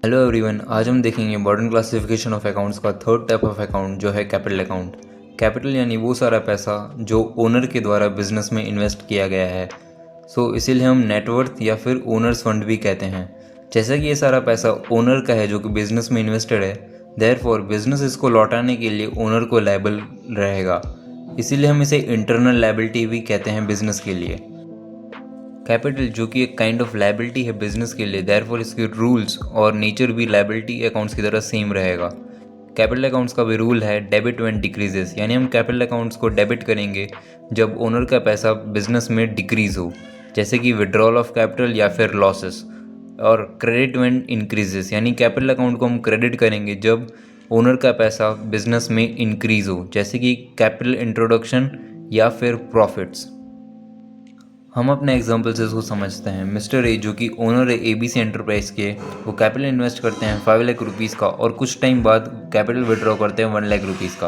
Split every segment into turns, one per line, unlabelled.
Hello everyone, आज हम देखेंगे मॉडर्न क्लासिफिकेशन ऑफ अकाउंट्स का थर्ड टाइप ऑफ अकाउंट जो है कैपिटल अकाउंट। कैपिटल यानी वो सारा पैसा जो ओनर के द्वारा बिजनेस में इन्वेस्ट किया गया है। इसीलिए हम नेटवर्थ या फिर ओनर्स फंड भी कहते हैं। जैसा कि ये सारा पैसा ओनर का है जो कि बिजनेस में इन्वेस्टेड है, देयरफॉर बिजनेस इसको लौटाने के लिए ओनर को लायबल रहेगा। इसीलिए हम इसे इंटरनल लायबिलिटी भी कहते हैं बिजनेस के लिए। कैपिटल जो कि एक काइंड ऑफ लायबिलिटी है बिजनेस के लिए, देयरफॉर इसके रूल्स और नेचर भी लायबिलिटी अकाउंट्स की तरह सेम रहेगा। कैपिटल अकाउंट्स का भी रूल है डेबिट व्हेन डिक्रीजेस, यानी हम कैपिटल अकाउंट्स को डेबिट करेंगे जब ओनर का पैसा बिजनेस में डिक्रीज हो, जैसे कि विड्रॉल ऑफ कैपिटल या फिर लॉसेस। और क्रेडिट व्हेन इंक्रीजेस, यानी कैपिटल अकाउंट को हम क्रेडिट करेंगे जब ओनर का पैसा बिजनेस में इंक्रीज हो, जैसे कि कैपिटल इंट्रोडक्शन या फिर प्रॉफिट्स। हम अपने एग्जाम्पल से इसको समझते हैं। मिस्टर ए जो कि ओनर है ABC एंटरप्राइज के, वो कैपिटल इन्वेस्ट करते हैं 5 लाख रुपीज़ का और कुछ टाइम बाद कैपिटल विड्रॉ करते हैं 1 लाख रुपीज़ का।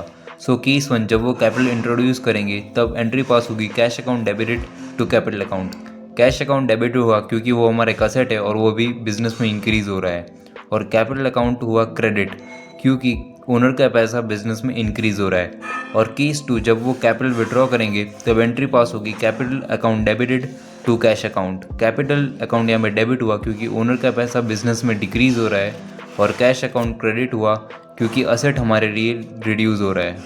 केस 1, जब वो कैपिटल इंट्रोड्यूस करेंगे तब एंट्री पास होगी cash account debited to capital account. Cash account debit हुआ क्योंकि वो हमारा एक असेट है और वो भी बिजनेस में इंक्रीज हो रहा है। और कैपिटल अकाउंट हुआ क्रेडिट क्योंकि ओनर का पैसा बिजनेस में इंक्रीज हो रहा है। और केस 2, जब वो कैपिटल विड्रॉ करेंगे तब एंट्री पास होगी capital account debited to cash account. Capital account यहाँ पे डेबिट हुआ क्योंकि ओनर का पैसा बिजनेस में डिक्रीज हो रहा है, और कैश अकाउंट क्रेडिट हुआ क्योंकि असेट हमारे लिए रिड्यूस हो रहा है।